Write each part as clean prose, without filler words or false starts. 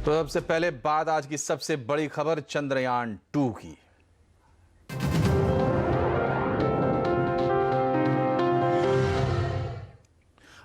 तो सबसे पहले बात आज की सबसे बड़ी खबर चंद्रयान 2 की।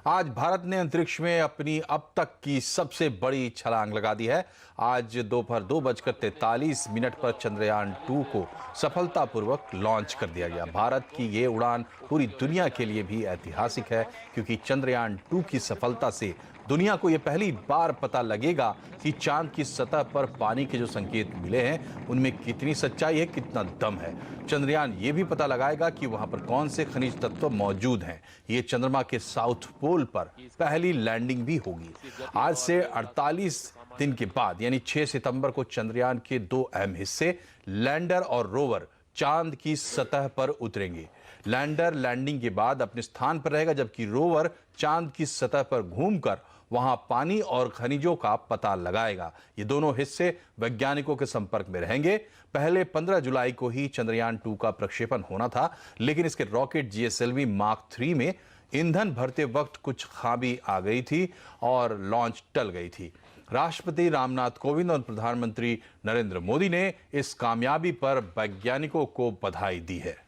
आज भारत ने अंतरिक्ष में अपनी अब तक की सबसे बड़ी छलांग लगा दी है। आज दोपहर 2:43 पर चंद्रयान 2 को सफलतापूर्वक लॉन्च कर दिया गया। भारत की ये उड़ान पूरी दुनिया के लिए भी ऐतिहासिक है, क्योंकि चंद्रयान 2 की सफलता से दुनिया को यह पहली बार पता लगेगा कि चांद की सतह पर पानी के जो संकेत मिले हैं उनमें कितनी सच्चाई है, कितना दम है। चंद्रयान ये भी पता लगाएगा कि वहां पर कौन से खनिज तत्व मौजूद हैं। ये चंद्रमा के साउथ पोल पर पहली लैंडिंग भी होगी। आज से 48 दिन के बाद यानी 6 सितंबर को चंद्रयान के दो अहम हिस्से लैंडर और रोवर चांद की सतह पर उतरेंगे। लैंडर लैंडिंग के बाद अपने स्थान पर रहेगा, जबकि रोवर चांद की सतह पर घूमकर वहां पानी और खनिजों का पता लगाएगा। ये दोनों हिस्से वैज्ञानिकों के संपर्क में रहेंगे। पहले 15 जुलाई को ही चंद्रयान 2 का प्रक्षेपण होना था, लेकिन इसके रॉकेट GSLV मार्क 3 में ईंधन भरते वक्त कुछ खामी आ गई थी और लॉन्च टल गई थी। राष्ट्रपति रामनाथ कोविंद और प्रधानमंत्री नरेंद्र मोदी ने इस कामयाबी पर वैज्ञानिकों को बधाई दी है।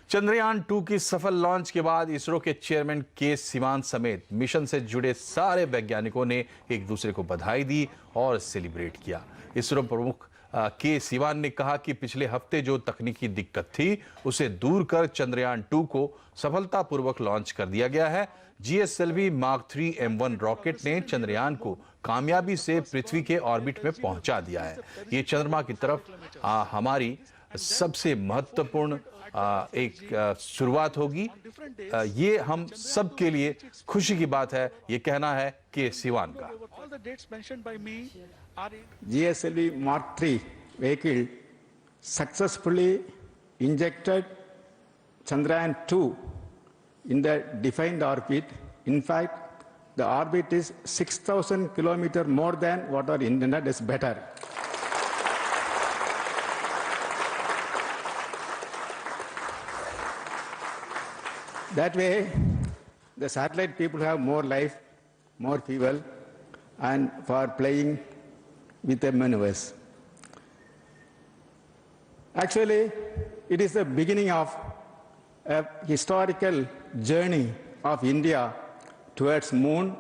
चंद्रयान 2 की सफल लॉन्च के बाद इसरो के चेयरमैन के सिवान समेत मिशन से जुड़े सारे वैज्ञानिकों ने एक दूसरे को बधाई दी और सेलिब्रेट किया। इसरो प्रमुख के सिवान ने कहा कि पिछले हफ्ते जो तकनीकी दिक्कत थी उसे दूर कर चंद्रयान 2 को सफलतापूर्वक लॉन्च कर दिया गया है। GSLV मार्क 3 M1 रॉकेट ने चंद्रयान को कामयाबी से पृथ्वी के ऑर्बिट में पहुंचा दिया है। ये चंद्रमा की तरफ हमारी सबसे महत्वपूर्ण एक शुरुआत होगी। ये हम सब के लिए खुशी की बात है, ये कहना है के सिवान का। GSLV Mark 3 vehicle successfully injected Chandrayaan 2 in the defined orbit. In fact, the orbit is 6,000 kilometers more than what our internet is better. That way, the satellite people have more life, more fuel, and for playing with the maneuvers. Actually, it is the beginning of a historical journey of India towards moon.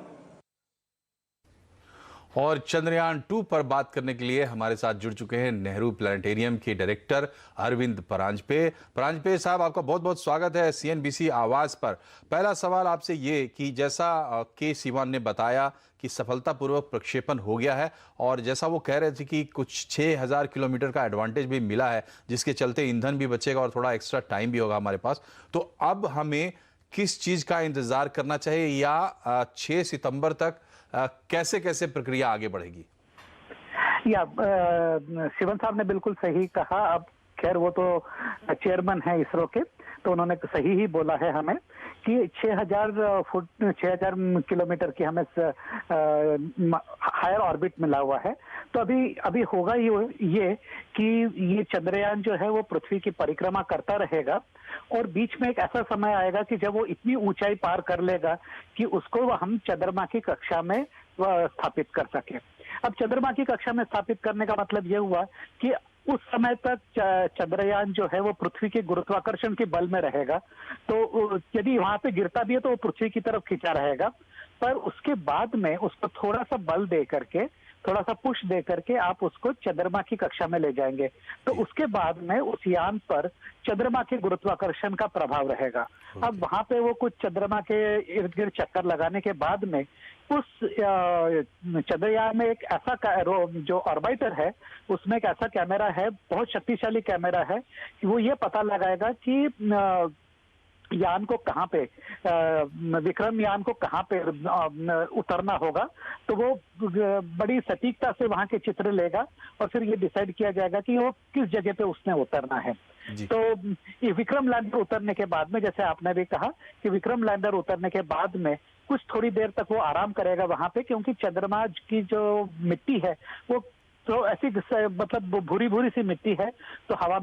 और चंद्रयान 2 पर बात करने के लिए हमारे साथ जुड़ चुके हैं नेहरू प्लानिटेरियम के डायरेक्टर अरविंद परांजपे। परांजपे साहब, आपका बहुत बहुत स्वागत है CNBC आवाज पर। पहला सवाल आपसे ये कि जैसा के सिवान ने बताया कि सफलतापूर्वक प्रक्षेपण हो गया है और जैसा वो कह रहे थे कि कुछ 6000 किलोमीटर का एडवांटेज भी मिला है, जिसके चलते ईंधन भी बचेगा और थोड़ा एक्स्ट्रा टाइम भी होगा हमारे पास, तो अब हमें किस चीज का इंतजार करना चाहिए या 6 सितंबर तक कैसे कैसे प्रक्रिया आगे बढ़ेगी? शिवन साहब ने बिल्कुल सही कहा। अब खैर वो तो चेयरमैन है इसरो के, तो उन्होंने सही ही बोला है हमें कि 6000 किलोमीटर की हमें हायर ऑर्बिट मिला हुआ है। तो अभी होगा ये कि ये चंद्रयान जो है वो पृथ्वी की परिक्रमा करता रहेगा और बीच में एक ऐसा समय आएगा कि जब वो इतनी ऊंचाई पार कर लेगा कि उसको हम चंद्रमा की कक्षा में स्थापित कर सके। अब चंद्रमा की कक्षा में स्थापित करने का मतलब ये हुआ कि उस समय तक चंद्रयान जो है वो पृथ्वी के गुरुत्वाकर्षण के बल में रहेगा, तो यदि वहां पे गिरता भी है तो वो पृथ्वी की तरफ खींचा रहेगा। पर उसके बाद में उसको थोड़ा सा बल दे करके, थोड़ा सा पुश दे करके आप उसको चंद्रमा की कक्षा में ले जाएंगे, तो उसके बाद में उस यान पर चंद्रमा के गुरुत्वाकर्षण का प्रभाव रहेगा। अब वहां पे वो कुछ चंद्रमा के इर्द गिर्द चक्कर लगाने के बाद में उस चंद्रयान में एक ऐसा जो ऑर्बिटर है उसमें एक ऐसा कैमरा है, बहुत शक्तिशाली कैमरा है, कि वो ये पता लगाएगा कि यान को कहाँ पे, विक्रम यान को कहाँ पे उतरना होगा। तो वो बड़ी सटीकता से वहां के चित्र लेगा और फिर ये डिसाइड किया जाएगा कि वो किस जगह पे उसने उतरना है। तो ये विक्रम लैंडर उतरने के बाद में, जैसे आपने भी कहा कि विक्रम लैंडर उतरने के बाद में कुछ थोड़ी देर तक वो आराम करेगा वहां पे, क्योंकि चंद्रमा की जो मिट्टी है वो तो ऐसी मतलब भूरी भूरी सी मिट्टी है, तो हवा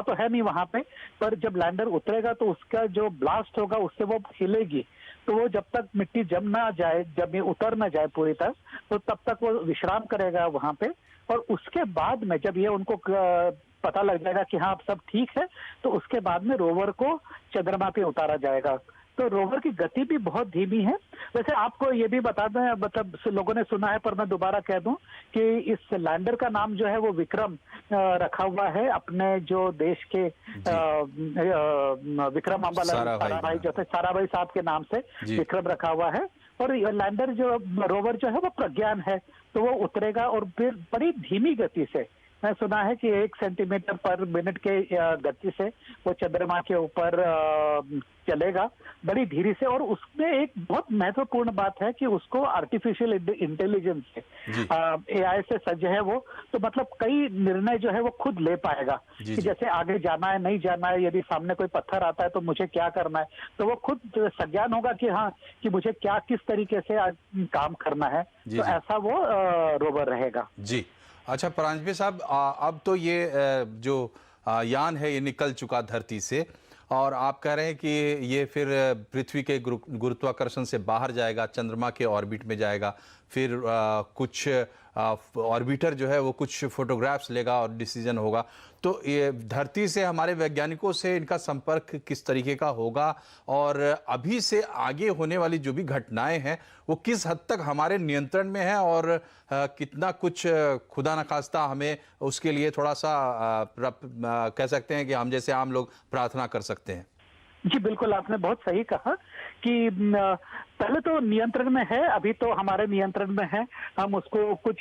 तो है नहीं वहां पे, पर जब लैंडर उतरेगा तो उसका जो ब्लास्ट होगा उससे वो हिलेगी, तो वो जब तक मिट्टी जम ना जाए, जब ये उतर ना जाए पूरी तरह, तो तब तक वो विश्राम करेगा वहां पे। और उसके बाद में जब ये उनको पता लग जाएगा कि हाँ अब सब ठीक है, तो उसके बाद में रोवर को चंद्रमा पे उतारा जाएगा। तो रोवर की गति भी बहुत धीमी है। वैसे आपको ये भी बता दें, मतलब लोगों ने सुना है पर मैं दोबारा कह दूं कि इस लैंडर का नाम जो है वो विक्रम रखा हुआ है अपने जो देश के विक्रम अम्बाला साराभाई जो थे, साराभाई साहब के नाम से विक्रम रखा हुआ है। और लैंडर जो रोवर जो है वो प्रज्ञान है, तो वो उतरेगा और फिर बड़ी धीमी गति से, मैं सुना है कि 1 सेंटीमीटर पर मिनट के गति से वो चंद्रमा के ऊपर चलेगा बड़ी धीरे से। और उसमें एक बहुत महत्वपूर्ण बात है कि उसको आर्टिफिशियल इंटेलिजेंस से AI से सज्ज है वो, तो मतलब कई निर्णय जो है वो खुद ले पाएगा कि जैसे आगे जाना है नहीं जाना है, यदि सामने कोई पत्थर आता है तो मुझे क्या करना है, तो वो खुद संज्ञान होगा कि हाँ कि मुझे क्या किस तरीके से काम करना है। तो ऐसा वो रोवर रहेगा। जी अच्छा परांजपे साहब, अब तो ये जो यान है ये निकल चुका धरती से, और आप कह रहे हैं कि ये फिर पृथ्वी के गुरुत्वाकर्षण से बाहर जाएगा, चंद्रमा के ऑर्बिट में जाएगा, फिर कुछ ऑर्बिटर जो है वो कुछ फोटोग्राफ्स लेगा और डिसीजन होगा। तो ये धरती से हमारे वैज्ञानिकों से इनका संपर्क किस तरीके का होगा, और अभी से आगे होने वाली जो भी घटनाएं हैं वो किस हद तक हमारे नियंत्रण में है, और कितना कुछ खुदा न खास्ता हमें उसके लिए थोड़ा सा कह सकते हैं कि हम जैसे आम लोग प्रार्थना कर सकते हैं। जी बिल्कुल, आपने बहुत सही कहा कि पहले तो नियंत्रण में है, अभी तो हमारे नियंत्रण में है, हम उसको कुछ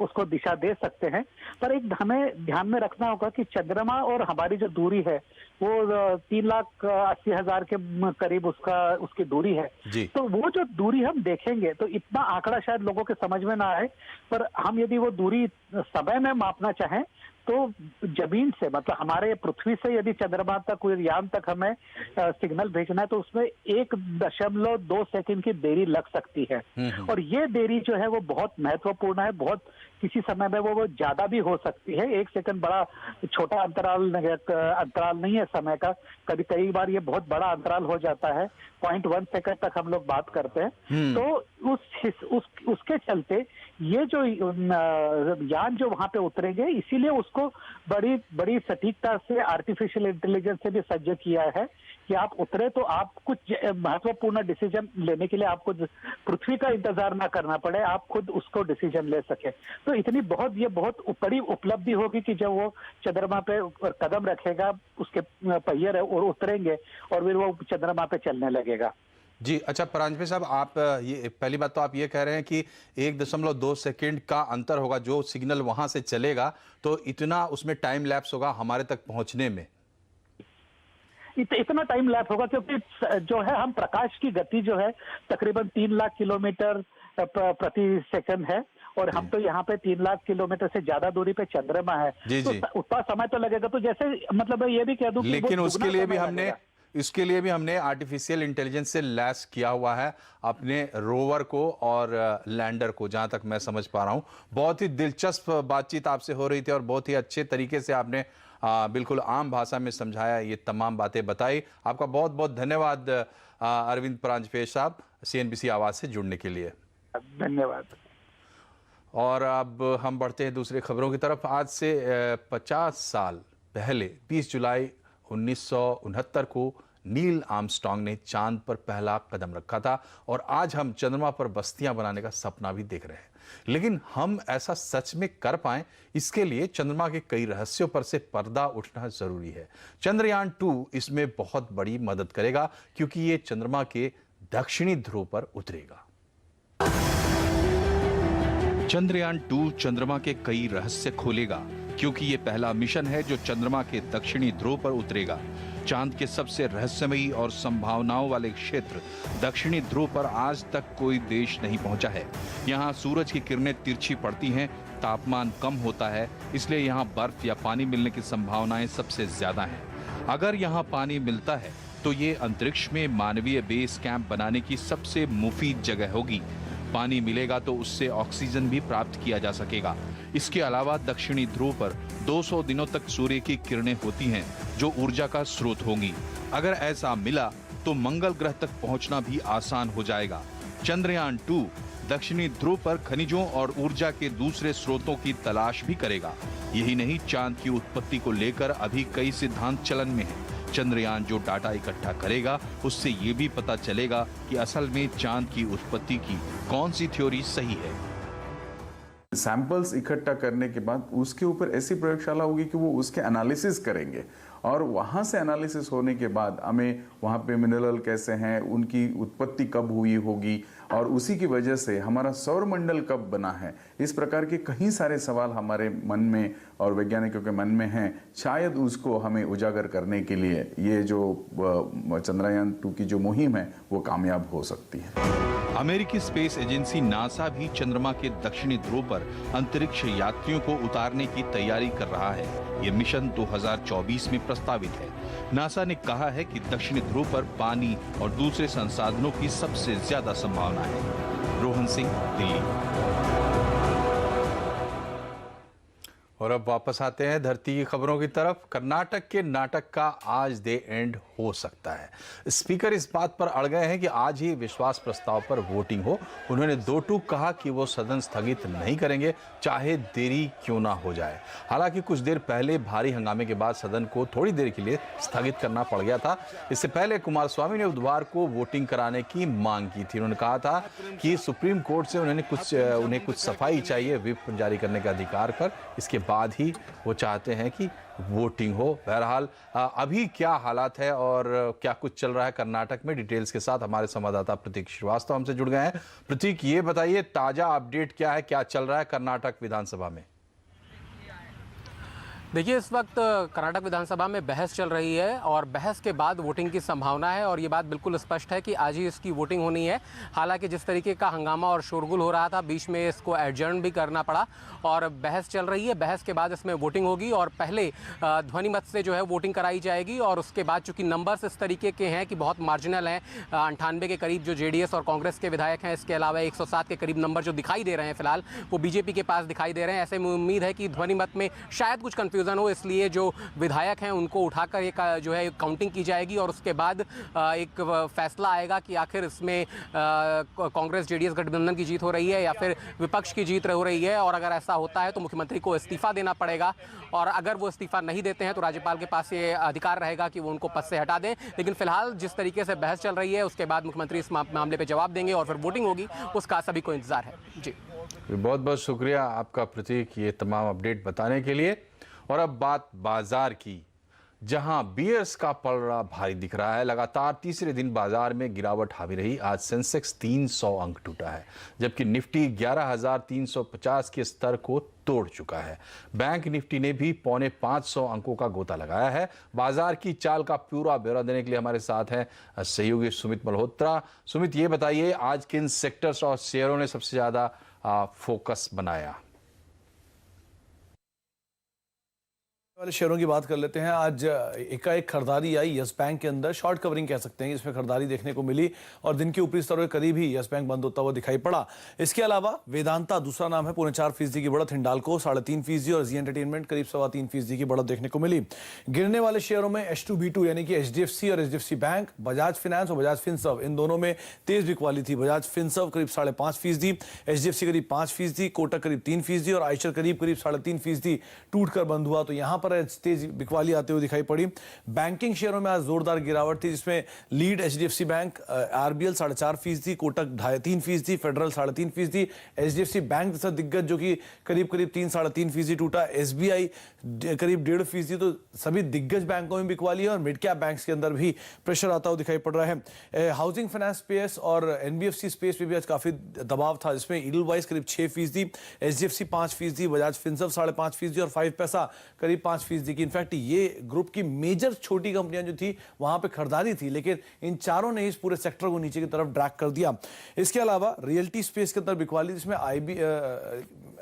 उसको दिशा दे सकते हैं। पर एक हमें ध्यान में रखना होगा कि चंद्रमा और हमारी जो दूरी है वो 3,80,000 के करीब उसकी दूरी है। तो वो जो दूरी हम देखेंगे तो इतना आंकड़ा शायद लोगों के समझ में ना आए, पर हम यदि वो दूरी समय में मापना चाहें तो जमीन से, मतलब हमारे पृथ्वी से यदि चंद्रमा तक कोई यान तक हमें सिग्नल भेजना है तो उसमें 1.2 सेकंड की देरी लग सकती है। और ये देरी जो है वो बहुत महत्वपूर्ण है, बहुत किसी समय में वो ज्यादा भी हो सकती है। 1 सेकंड बड़ा छोटा अंतराल नहीं है समय का, कई बार ये बहुत बड़ा अंतराल हो जाता है, 0.1 सेकंड तक हम लोग बात करते हैं। तो उसके चलते ये जो यान जो वहां पे उतरेंगे, इसीलिए उसको बड़ी बड़ी सटीकता से आर्टिफिशियल इंटेलिजेंस से भी सज्ज किया है कि आप उतरे तो आप कुछ महत्वपूर्ण डिसीजन लेने के लिए आपको पृथ्वी का इंतजार ना करना पड़े, आप खुद उसको डिसीजन ले सके। तो इतनी ये बहुत बड़ी उपलब्धि होगी कि जब वो चंद्रमा पे कदम रखेगा, उसके पहिए और उतरेंगे और फिर वो चंद्रमा पे चलने लगेगा। जी अच्छा परांजपे साहब, आप ये पहली बात तो आप ये कह रहे हैं कि 1.2 सेकंड का अंतर होगा, जो सिग्नल वहां से चलेगा तो इतना उसमें टाइम लैप्स होगा हमारे तक पहुंचने में। इतना टाइम लैप होगा क्योंकि जो है हम प्रकाश की गति जो है तकरीबन 3 लाख किलोमीटर प्रति सेकंड है, और हम तो यहाँ पे 3 लाख किलोमीटर से ज्यादा दूरी पे चंद्रमा है। तो उतना समय तो लगेगा। तो जैसे मतलब ये भी कह दूं, लेकिन उसके लिए भी हमने आर्टिफिशियल इंटेलिजेंस से लैस किया हुआ है अपने रोवर को और लैंडर को, जहां तक मैं समझ पा रहा हूं। बहुत ही दिलचस्प बातचीत आपसे हो रही थी और बहुत ही अच्छे तरीके से आपने बिल्कुल आम भाषा में समझाया, ये तमाम बातें बताई। आपका बहुत बहुत धन्यवाद अरविंद परांजपे साहब, CNBC आवाज से जुड़ने के लिए। धन्यवाद। और अब हम बढ़ते हैं दूसरी खबरों की तरफ। आज से 50 साल पहले 20 जुलाई 1969 को नील आर्मस्ट्रांग ने चांद पर पहला कदम रखा था, और आज हम चंद्रमा पर बस्तियां बनाने का सपना भी देख रहे हैं। लेकिन हम ऐसा सच में कर पाएं, इसके लिए चंद्रमा के कई रहस्यों पर से पर्दा उठना जरूरी है। चंद्रयान 2 इसमें बहुत बड़ी मदद करेगा, क्योंकि ये चंद्रमा के दक्षिणी ध्रुव पर उतरेगा। चंद्रयान 2 चंद्रमा के कई रहस्य खोलेगा, क्योंकि ये पहला मिशन है जो चंद्रमा के दक्षिणी ध्रुव पर उतरेगा। चांद के सबसे रहस्यमयी और संभावनाओं वाले क्षेत्र दक्षिणी ध्रुव पर आज तक कोई देश नहीं पहुंचा है। यहाँ सूरज की किरणें तिरछी पड़ती हैं, तापमान कम होता है, इसलिए यहाँ बर्फ या पानी मिलने की संभावनाएं सबसे ज्यादा हैं। अगर यहाँ पानी मिलता है तो ये अंतरिक्ष में मानवीय बेस कैंप बनाने की सबसे मुफीद जगह होगी। पानी मिलेगा तो उससे ऑक्सीजन भी प्राप्त किया जा सकेगा। इसके अलावा दक्षिणी ध्रुव पर 200 दिनों तक सूर्य की किरणें होती हैं, जो ऊर्जा का स्रोत होंगी। अगर ऐसा मिला तो मंगल ग्रह तक पहुंचना भी आसान हो जाएगा। चंद्रयान 2 दक्षिणी ध्रुव पर खनिजों और ऊर्जा के दूसरे स्रोतों की तलाश भी करेगा। यही नहीं, चांद की उत्पत्ति को लेकर अभी कई सिद्धांत चलन में हैं। चंद्रयान जो डाटा इकट्ठा करेगा, उससे ये भी पता चलेगा कि असल में चांद की उत्पत्ति की कौन सी थ्योरी सही है। सैंपल्स इकट्ठा करने के बाद उसके ऊपर ऐसी प्रयोगशाला होगी कि वो उसके एनालिसिस करेंगे और वहाँ से एनालिसिस होने के बाद हमें वहाँ पे मिनरल कैसे हैं, उनकी उत्पत्ति कब हुई होगी और उसी की वजह से हमारा सौरमंडल कब बना है, इस प्रकार के कई सारे सवाल हमारे मन में और वैज्ञानिकों के मन में हैं। शायद उसको हमें उजागर करने के लिए ये जो चंद्रयान 2 की जो मुहिम है वो कामयाब हो सकती है। अमेरिकी स्पेस एजेंसी नासा भी चंद्रमा के दक्षिणी ध्रुव पर अंतरिक्ष यात्रियों को उतारने की तैयारी कर रहा है। ये मिशन 2024 में प्रस्तावित है। नासा ने कहा है कि दक्षिणी ध्रुव पर पानी और दूसरे संसाधनों की सबसे ज्यादा संभावना है। रोहन सिंह, दिल्ली। और अब वापस आते हैं धरती की खबरों की तरफ। कर्नाटक के नाटक का आज डे एंड हो सकता है। स्पीकर इस बात पर अड़ गए हैं कि आज ही विश्वास प्रस्ताव पर वोटिंग हो। उन्होंने दो टूक कहा कि वो सदन स्थगित नहीं करेंगे, चाहे देरी क्यों ना हो जाए। हालांकि कुछ देर पहले भारी हंगामे के बाद सदन को थोड़ी देर के लिए स्थगित करना पड़ गया था। इससे पहले कुमारस्वामी ने बुधवार को वोटिंग कराने की मांग की थी। उन्होंने कहा था कि सुप्रीम कोर्ट से उन्हें कुछ सफाई चाहिए व्हिप जारी करने का अधिकार कर, इसके बाद ही वो चाहते हैं कि वोटिंग हो। बहरहाल अभी क्या हालात है और क्या कुछ चल रहा है कर्नाटक में, डिटेल्स के साथ हमारे संवाददाता प्रतीक श्रीवास्तव हमसे जुड़ गए हैं। प्रतीक, ये बताइए ताजा अपडेट क्या है, क्या चल रहा है कर्नाटक विधानसभा में? देखिए, इस वक्त कर्नाटक विधानसभा में बहस चल रही है और बहस के बाद वोटिंग की संभावना है और ये बात बिल्कुल स्पष्ट है कि आज ही इसकी वोटिंग होनी है। हालांकि जिस तरीके का हंगामा और शोरगुल हो रहा था, बीच में इसको एडजर्न भी करना पड़ा और बहस चल रही है। बहस के बाद इसमें वोटिंग होगी और पहले ध्वनि मत से जो है वोटिंग कराई जाएगी और उसके बाद चूंकि नंबर्स इस तरीके के हैं कि बहुत मार्जिनल हैं, 98 के करीब जो जेडीएस और कांग्रेस के विधायक हैं, इसके अलावा 107 के करीब नंबर जो दिखाई दे रहे हैं फिलहाल वो बीजेपी के पास दिखाई दे रहे हैं। ऐसे में उम्मीद है कि ध्वनि मत में शायद कुछ कंफ्यूजन हो, इसलिए जो विधायक हैं उनको उठाकर एक जो है काउंटिंग की जाएगी और उसके बाद एक फैसला आएगा कि आखिर इसमें कांग्रेस जेडीएस गठबंधन की जीत हो रही है या फिर विपक्ष की जीत हो रही है। और अगर ऐसा होता है तो मुख्यमंत्री को इस्तीफा देना पड़ेगा और अगर वो इस्तीफा नहीं देते हैं तो राज्यपाल के पास ये अधिकार रहेगा कि वो उनको पद से हटा दें। लेकिन फिलहाल जिस तरीके से बहस चल रही है उसके बाद मुख्यमंत्री इस मामले पर जवाब देंगे और फिर वोटिंग होगी, उसका सभी को इंतजार है। जी, बहुत बहुत शुक्रिया आपका प्रतीक, ये तमाम अपडेट बताने के लिए। और अब बात बाजार की, जहां बियर्स का पलड़ा भारी दिख रहा है। लगातार तीसरे दिन बाजार में गिरावट हावी रही। आज सेंसेक्स 300 अंक टूटा है, जबकि निफ्टी 11,350 के स्तर को तोड़ चुका है। बैंक निफ्टी ने भी 450 अंकों का गोता लगाया है। बाजार की चाल का पूरा ब्यौरा देने के लिए हमारे साथ हैं सहयोगी सुमित मल्होत्रा। सुमित, ये बताइए आज किन सेक्टर्स और शेयरों ने सबसे ज्यादा फोकस बनाया? वाले शेयरों की बात कर लेते हैं। आज एकाएक खरीदारी आई यस बैंक के अंदर, शॉर्ट कवरिंग कह सकते हैं, इसमें खरीदारी देखने को मिली और दिन के ऊपरी स्तरों के करीब ही यस बैंक बंद होता हुआ दिखाई पड़ा। इसके अलावा वेदांता दूसरा नाम है, 4.25% की बढ़त, हिंडाल्को 3.5% और जी एंटरटेनमेंट करीब 3.25% की बढ़त देखने को मिली। गिरने वाले शेयरों में H2B2 यानी कि HDFC और HDFC बैंक, बजाज फाइनेंस और बजाज फिनसर्व, इन दोनों में तेज बिकवाली थी। बजाज फिनसर्व करीब 5.5%, HDFC करीब 5%, कोटक करीब 3% और आयशर करीब 3.5% टूटकर बंद हुआ। तो यहां पर तेज बिकवाली आते हुए दिखाई पड़ी। बैंकिंग शेयरों में आज जोरदार गिरावट थी, जिसमें lead HDFC bank, RBL 4.5%, Kotak 3.5%, federal 3.5%, HDFC bank जैसा दिग्गज जो कि करीब 3-3.5% टूटा, SBI करीब 1.5%। तो सभी दिग्गज बैंकों में बिकवाली है और मिड कैप बैंक्स के अंदर भी प्रेशर आता हुआ दिखाई पड़ रहा है। हाउसिंग फाइनेंस स्पेस और NBFC स्पेस में भी आज काफी दबाव था, जिसमें ईडलवाइज करीब 6%, HDFC 5%, बजाज फिनसर्व 5.5% और 5 पैसा करीब 5% की। इनफैक्ट ये ग्रुप की मेजर छोटी कंपनियां जो थी वहां पे खरीदारी थी, लेकिन इन चारों ने इस पूरे सेक्टर को नीचे की तरफ ड्रैग कर दिया। इसके अलावा रियल्टी स्पेस के अंदर बिकवाली, जिसमें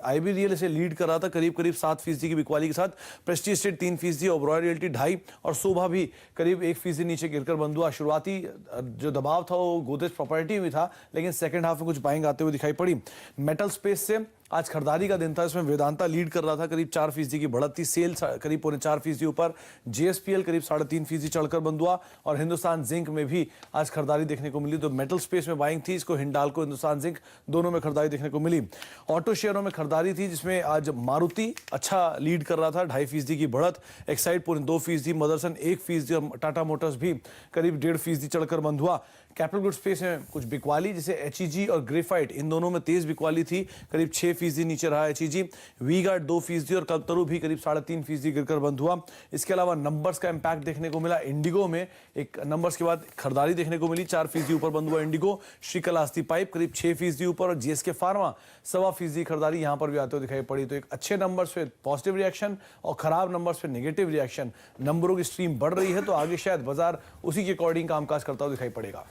IB रियल इसे लीड कर रहा था करीब 7% की बिकवाली के साथ, प्रेस्टीज एस्टेट 3%, ओबरॉय रियल्टी 2.5% और शोभा भी करीब 1% नीचे गिरकर बंद हुआ। शुरुआती जो दबाव था वो गोदरेज प्रॉपर्टी में था, लेकिन सेकंड हाफ में कुछ बाइंग आते हुए दिखाई पड़ी। मेटल स्पेस से आज खरीदारी का दिन था, इसमें वेदांता लीड कर रहा था, करीब 4% की बढ़त थी। सेल करीब 4.25% ऊपर, जेएसपीएल करीब 3.5% चढ़कर बंद हुआ और हिंदुस्तान जिंक में भी आज खरीदारी देखने को मिली। तो मेटल स्पेस में बाइंग थी, इसको हिंडाल्को, हिंदुस्तान जिंक दोनों में खरीदारी देखने को मिली। ऑटो शेयरों में खरीदारी थी जिसमें आज मारुति अच्छा लीड कर रहा था, 2.5% की बढ़त, एक्साइड 2.5%, मदरसन 1% और टाटा मोटर्स भी करीब 1.5% चढ़कर बंद हुआ। कैपिटल गुड स्पेस में कुछ बिकवाली, जैसे एचईजी और ग्रेफाइट, इन दोनों में तेज बिकवाली थी, करीब 6% नीचे रहा एचईजी। वी-गार्ड 2% और कल्पतरू भी करीब 3.5% गिरकर बंद हुआ। इसके अलावा नंबर्स का इंपैक्ट देखने को मिला। इंडिगो में एक नंबर्स के बाद खरीदारी देखने को मिली, 4% ऊपर बंद हुआ इंडिगो। श्रीकालास्ती पाइप करीब 6% ऊपर और जीएसके फार्मा 1.25% खरीदारी यहां पर भी आते हुए दिखाई पड़ी। तो एक अच्छे नंबर्स पे पॉजिटिव रिएक्शन और खराब नंबर्स पे नेगेटिव रिएक्शन, नंबरों की स्ट्रीम बढ़ रही है, तो आगे शायद बाजार उसी के अकॉर्डिंग कामकाज करता हुआ दिखाई पड़ेगा।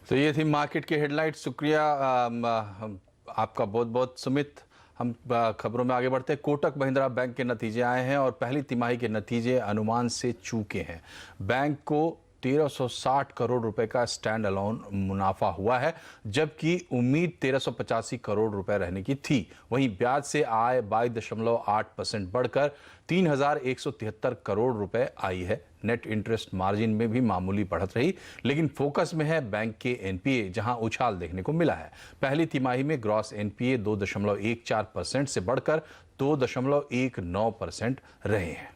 तो ये थी मार्केट की हेडलाइट। शुक्रिया आपका बहुत बहुत सुमित। हम खबरों में आगे बढ़ते हैं। कोटक महिंद्रा बैंक के नतीजे आए हैं और पहली तिमाही के नतीजे अनुमान से चूके हैं। बैंक को 1360 करोड़ रुपए का स्टैंड अलोन मुनाफा हुआ है, जबकि उम्मीद 1385 करोड़ रुपए रहने की थी। वहीं ब्याज से आय 22.8% बढ़कर 3173 करोड़ रुपए आई है। नेट इंटरेस्ट मार्जिन में भी मामूली बढ़त रही, लेकिन फोकस में है बैंक के एनपीए, जहां उछाल देखने को मिला है। पहली तिमाही में ग्रॉस एनपीए 2.14% से बढ़कर 2.19% रहे हैं।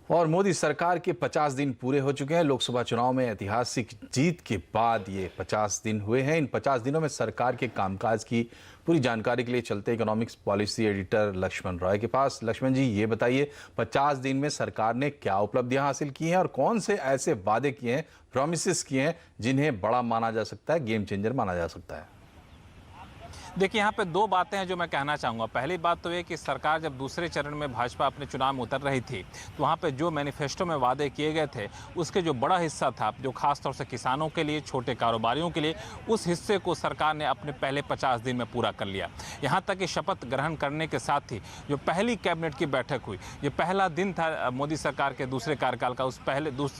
और मोदी सरकार के 50 दिन पूरे हो चुके हैं। लोकसभा चुनाव में ऐतिहासिक जीत के बाद ये 50 दिन हुए हैं। इन 50 दिनों में सरकार के कामकाज की पूरी जानकारी के लिए चलते economics policy editor Lakshman Roy के पास। लक्ष्मण जी, ये बताइए 50 दिन में सरकार ने क्या उपलब्धियां हासिल की हैं और कौन से ऐसे वादे किए हैं, प्रॉमिसेस किए हैं, जिन्हें बड़ा माना जा सकता है, गेम चेंजर माना जा सकता है? देखिए, यहाँ पे दो बातें हैं जो मैं कहना चाहूँगा। पहली बात तो ये कि सरकार जब दूसरे चरण में भाजपा अपने चुनाव में उतर रही थी, तो वहाँ पे जो मैनिफेस्टो में वादे किए गए थे, उसके जो बड़ा हिस्सा था, जो खासतौर से किसानों के लिए, छोटे कारोबारियों के लिए, उस हिस्से को सरकार ने अपने पहले 50 दिन में पूरा कर लिया। यहाँ तक कि शपथ ग्रहण करने के साथ ही जो पहली कैबिनेट की बैठक हुई, ये पहला दिन था मोदी सरकार के दूसरे कार्यकाल का। उस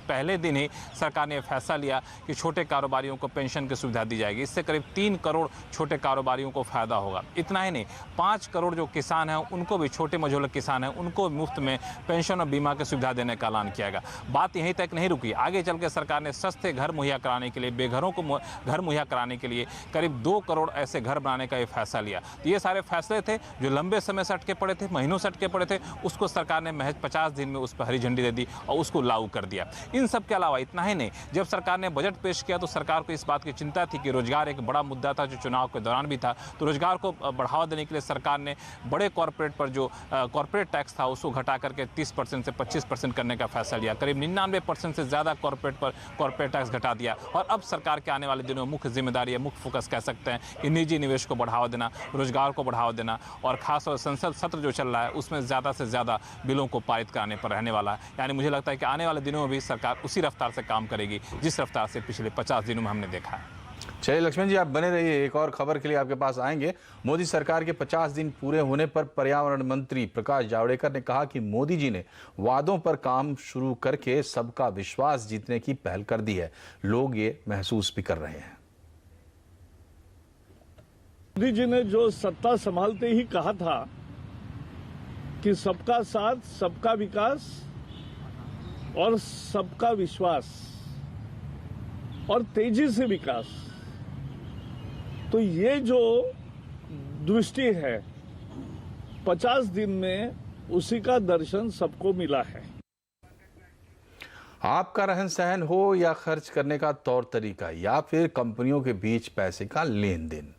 पहले दिन ही सरकार ने फैसला लिया कि छोटे कारोबारियों को पेंशन की सुविधा दी जाएगी। इससे करीब 3 करोड़ छोटे कारोबारियों को फायदा होगा। इतना ही नहीं, 5 करोड़ जो किसान हैं, उनको भी, छोटे मझोले किसान हैं, उनको मुफ्त में पेंशन और बीमा की सुविधा देने का ऐलान किया गया। बात यहीं तक नहीं रुकी, आगे चल के सरकार ने सस्ते घर मुहैया कराने के लिए, बेघरों को घर मुहैया कराने के लिए करीब 2 करोड़ ऐसे घर बनाने का ये फैसला लिया। तो ये सारे फैसले थे जो लंबे समय से अटके पड़े थे, महीनों से अटके पड़े थे, उसको सरकार ने महज 50 दिन में उस पर हरी झंडी दे दी और उसको लागू कर दिया। इन सब के अलावा इतना ही नहीं, जब सरकार ने बजट पेश किया तो सरकार को इस बात की चिंता थी कि रोजगार एक बड़ा मुद्दा था जो चुनाव के दौरान भी था। तो रोजगार को बढ़ावा देने के लिए सरकार ने बड़े कॉर्पोरेट पर जो कॉर्पोरेट टैक्स था उसको घटा करके 30% से 25% करने का फैसला लिया। करीब 99% से ज़्यादा कॉर्पोरेट पर कॉर्पोरेट टैक्स घटा दिया। और अब सरकार के आने वाले दिनों में मुख्य जिम्मेदारी है, मुख्य फोकस कह सकते हैं कि निजी निवेश को बढ़ावा देना, रोजगार को बढ़ावा देना, और खासतौर से संसद सत्र जो चल रहा है उसमें ज़्यादा से ज़्यादा बिलों को पारित कराने पर रहने वाला है। यानी मुझे लगता है कि आने वाले दिनों में भी सरकार उसी रफ्तार से काम करेगी जिस रफ्तार से पिछले 50 दिनों में हमने देखा है। चलिए लक्ष्मण जी, आप बने रहिए, एक और खबर के लिए आपके पास आएंगे। मोदी सरकार के 50 दिन पूरे होने पर पर्यावरण मंत्री प्रकाश जावड़ेकर ने कहा कि मोदी जी ने वादों पर काम शुरू करके सबका विश्वास जीतने की पहल कर दी है। लोग ये महसूस भी कर रहे हैं। मोदी जी ने जो सत्ता संभालते ही कहा था कि सबका साथ, सबका विकास और सबका विश्वास और तेजी से विकास, तो ये जो दृष्टि है 50 दिन में उसी का दर्शन सबको मिला है। आपका रहन सहन हो या खर्च करने का तौर तरीका या फिर कंपनियों के बीच पैसे का लेन देन,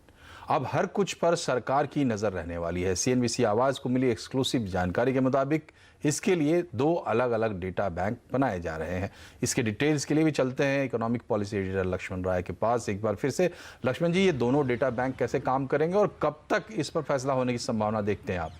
अब हर कुछ पर सरकार की नजर रहने वाली है। सीएनबीसी आवाज को मिली एक्सक्लूसिव जानकारी के मुताबिक इसके लिए 2 अलग अलग डेटा बैंक बनाए जा रहे हैं। इसके डिटेल्स के लिए भी चलते हैं इकोनॉमिक पॉलिसी एडिटर लक्ष्मण राय के पास एक बार फिर से। लक्ष्मण जी, ये दोनों डेटा बैंक कैसे काम करेंगे और कब तक इस पर फैसला होने की संभावना देखते हैं आप?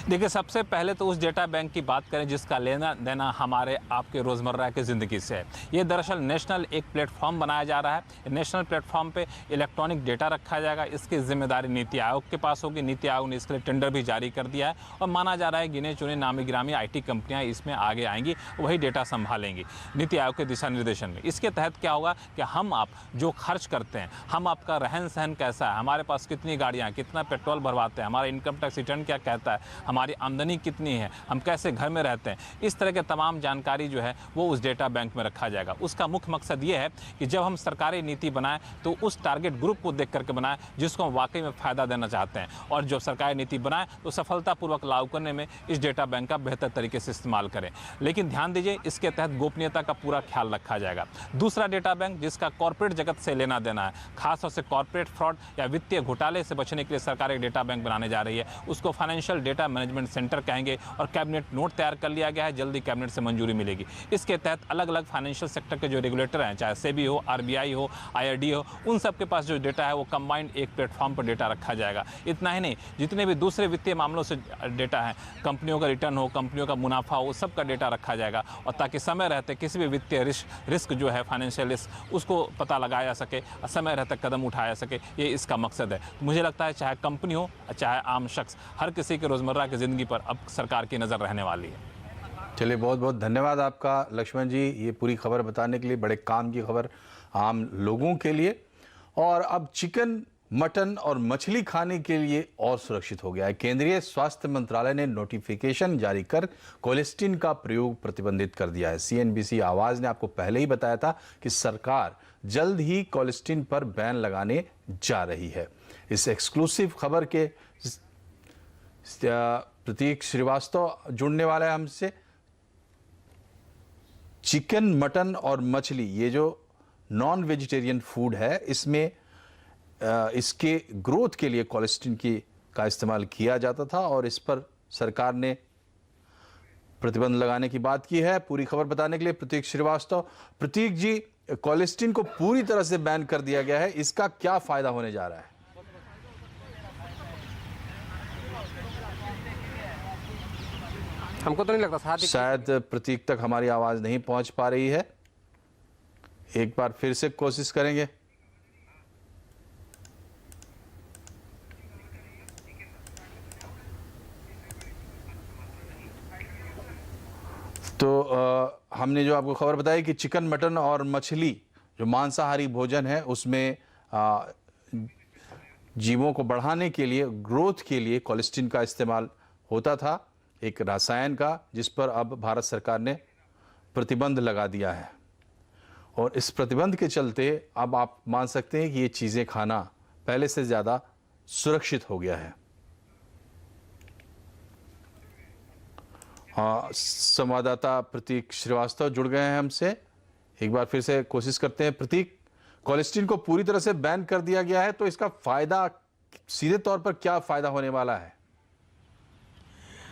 देखिए, सबसे पहले तो उस डेटा बैंक की बात करें जिसका लेना देना हमारे आपके रोज़मर्रा की ज़िंदगी से है। ये दरअसल नेशनल एक प्लेटफॉर्म बनाया जा रहा है। नेशनल प्लेटफॉर्म पे इलेक्ट्रॉनिक डेटा रखा जाएगा। इसकी जिम्मेदारी नीति आयोग के पास होगी। नीति आयोग ने इसके लिए टेंडर भी जारी कर दिया है और माना जा रहा है गिने चुने नामी गिरामी IT कंपनियाँ इसमें आगे आएंगी, वही डेटा संभालेंगी नीति आयोग के दिशा निर्देशन में। इसके तहत क्या होगा कि हम आप जो खर्च करते हैं, हम आपका रहन सहन कैसा है, हमारे पास कितनी गाड़ियाँ, कितना पेट्रोल भरवाते हैं, हमारा इनकम टैक्स रिटर्न क्या कहता है, हमारी आमदनी कितनी है, हम कैसे घर में रहते हैं, इस तरह के तमाम जानकारी जो है वो उस डेटा बैंक में रखा जाएगा। उसका मुख्य मकसद ये है कि जब हम सरकारी नीति बनाएं तो उस टारगेट ग्रुप को देख करके बनाएं जिसको हम वाकई में फ़ायदा देना चाहते हैं, और जब सरकारी नीति बनाएं तो सफलतापूर्वक लागू करने में इस डेटा बैंक का बेहतर तरीके से इस्तेमाल करें। लेकिन ध्यान दीजिए, इसके तहत गोपनीयता का पूरा ख्याल रखा जाएगा। दूसरा डेटा बैंक जिसका कॉर्पोरेट जगत से लेना देना है, खासतौर से कॉर्पोरेट फ्रॉड या वित्तीय घोटाले से बचने के लिए सरकार एक डेटा बैंक बनाने जा रही है। उसको फाइनेंशियल डेटा मैनेजमेंट सेंटर कहेंगे और कैबिनेट नोट तैयार कर लिया गया है, जल्दी कैबिनेट से मंजूरी मिलेगी। इसके तहत अलग अलग फाइनेंशियल सेक्टर के जो रेगुलेटर हैं, चाहे सेबी हो, RBI हो, IRD हो, उन सब के पास जो डेटा है वो कंबाइंड एक प्लेटफॉर्म पर डेटा रखा जाएगा। इतना ही नहीं, जितने भी दूसरे वित्तीय मामलों से डेटा है, कंपनियों का रिटर्न हो, कंपनियों का मुनाफा हो, सब का डेटा रखा जाएगा, और ताकि समय रहते किसी भी वित्तीय रिस्क जो है, फाइनेंशियल रिस्क, उसको पता लगाया जा सके, समय रहते कदम उठाया सके। ये इसका मकसद है। मुझे लगता है चाहे कंपनी हो चाहे आम शख्स, हर किसी के रोज़मर्रा की ज़िंदगी पर अब सरकार की नज़र रहने वाली है। चलिए, बहुत बहुत धन्यवाद आपका लक्ष्मण जी, ये पूरी खबर बताने के लिए। बड़े काम की खबर आम लोगों के लिए। और अब चिकन, मटन और मछली खाने के लिए और सुरक्षित हो गया है। केंद्रीय स्वास्थ्य मंत्रालय ने नोटिफिकेशन जारी कर कोलेस्टिन का प्रयोग प्रतिबंधित कर दिया है। CNBC आवाज़ ने आपको पहले ही बताया था कि सरकार जल्द ही कोलेस्टिन पर बैन लगाने जा रही है। इस एक्सक्लूसिव खबर के प्रतीक श्रीवास्तव जुड़ने वाला है हमसे। चिकन, मटन और मछली, ये जो नॉन वेजिटेरियन फूड है, इसमें इसके ग्रोथ के लिए कोलेस्टिन का इस्तेमाल किया जाता था और इस पर सरकार ने प्रतिबंध लगाने की बात की है। पूरी खबर बताने के लिए प्रतीक श्रीवास्तव। प्रतीक जी, कोलेस्टिन को पूरी तरह से बैन कर दिया गया है, इसका क्या फायदा होने जा रहा है? हमको तो नहीं लगता, शायद प्रतीक तक हमारी आवाज नहीं पहुंच पा रही है। एक बार फिर से कोशिश करेंगे। तो हमने जो आपको खबर बताई कि चिकन, मटन और मछली जो मांसाहारी भोजन है, उसमें जीवों को बढ़ाने के लिए, ग्रोथ के लिए कोलेस्टिन का इस्तेमाल होता था, एक रसायन का, जिस पर अब भारत सरकार ने प्रतिबंध लगा दिया है। और इस प्रतिबंध के चलते अब आप मान सकते हैं कि ये चीज़ें खाना पहले से ज़्यादा सुरक्षित हो गया है। संवाददाता प्रतीक श्रीवास्तव जुड़ गए हैं हमसे। एक बार फिर से कोशिश करते हैं। प्रतीक, कोलेस्टिन को पूरी तरह से बैन कर दिया गया है, तो इसका फायदा सीधे तौर पर क्या फायदा होने वाला है?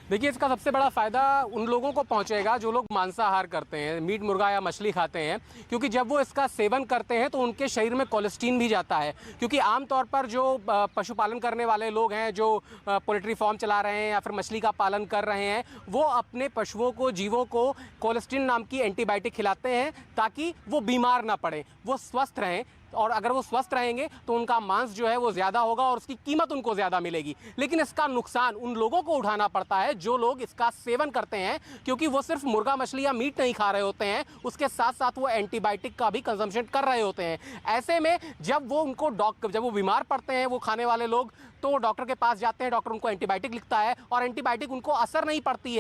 देखिए, इसका सबसे बड़ा फ़ायदा उन लोगों को पहुंचेगा जो लोग मांसाहार करते हैं, मीट, मुर्गा या मछली खाते हैं, क्योंकि जब वो इसका सेवन करते हैं तो उनके शरीर में कोलेस्ट्रीन भी जाता है। क्योंकि आमतौर पर जो पशुपालन करने वाले लोग हैं, जो पोल्ट्री फार्म चला रहे हैं या फिर मछली का पालन कर रहे हैं, वो अपने पशुओं को, जीवों को कोलेस्ट्रीन नाम की एंटीबायोटिक खिलाते हैं ताकि वो बीमार ना पड़े, वो स्वस्थ रहें। और अगर वो स्वस्थ रहेंगे तो उनका मांस जो है वो ज़्यादा होगा और उसकी कीमत उनको ज़्यादा मिलेगी। लेकिन इसका नुकसान उन लोगों को उठाना पड़ता है जो लोग इसका सेवन करते हैं, क्योंकि वो सिर्फ मुर्गा, मछली या मीट नहीं खा रहे होते हैं, उसके साथ साथ वो एंटीबायोटिक का भी कंजम्पशन कर रहे होते हैं। ऐसे में जब वो बीमार पड़ते हैं, वो खाने वाले लोग, तो वो डॉक्टर के पास जाते हैं, डॉक्टर उनको एंटीबायोटिक लिखता है और एंटीबायोटिक उनको असर नहीं करती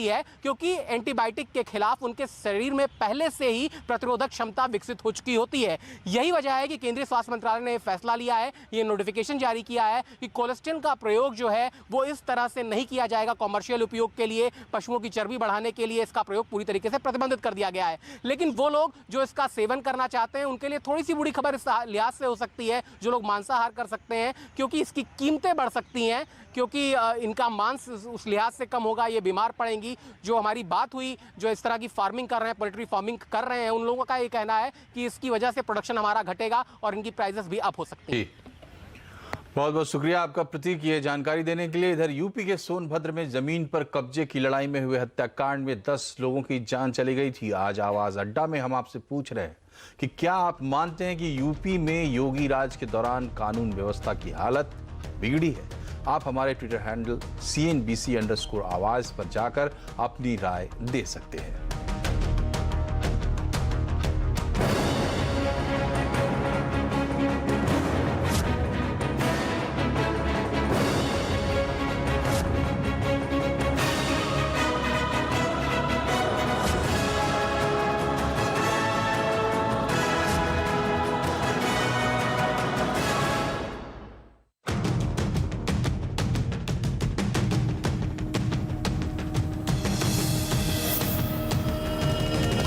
है क्योंकि एंटीबायोटिक के खिलाफ उनके शरीर में पहले से ही प्रतिरोधक क्षमता विकसित हो चुकी होती है। यही वजह है कि केंद्रीय स्वास्थ्य मंत्रालय ने फैसला लिया है, ये नोटिफिकेशन जारी किया है कि कोलेस्ट्रीन का प्रयोग जो है वो इस तरह से नहीं किया जाएगा। कॉमर्शियल उपयोग के लिए, पशुओं की चर्बी बढ़ाने के लिए इसका प्रयोग पूरी तरीके से प्रतिबंधित कर दिया गया है। लेकिन वो लोग जो इसका सेवन करना चाहते हैं, उनके लिए थोड़ी सी बुरी खबर इस लिहाज से हो सकती है, जो लोग मांसाहार कर सकते हैं, क्योंकि इसकी कीमतें बढ़ सकती हैं, क्योंकि इनका मांस उस लिहाज से कम होगा, ये बीमार पड़ेंगी। जो हमारी बात हुई, जो इस तरह की फार्मिंग कर रहे हैं, पोल्ट्री फार्मिंग कर रहे हैं, उन लोगों का ये कहना है कि इसकी वजह से प्रोडक्शन हमारा घटेगा और इनकी प्राइसेस भी अप हो सकती हैं। बहुत बहुत शुक्रिया आपका प्रतीक, ये जानकारी देने के लिए। इधर यूपी के सोनभद्र में जमीन पर कब्जे की लड़ाई में हुए हत्याकांड में 10 लोगों की जान चली गई थी। आज आवाज अड्डा में हम आपसे पूछ रहे हैं कि क्या आप मानते हैं कि यूपी में योगी राज के दौरान कानून व्यवस्था की हालत बिगड़ी है? आप हमारे ट्विटर हैंडल CNBC_आवाज पर जाकर अपनी राय दे सकते हैं।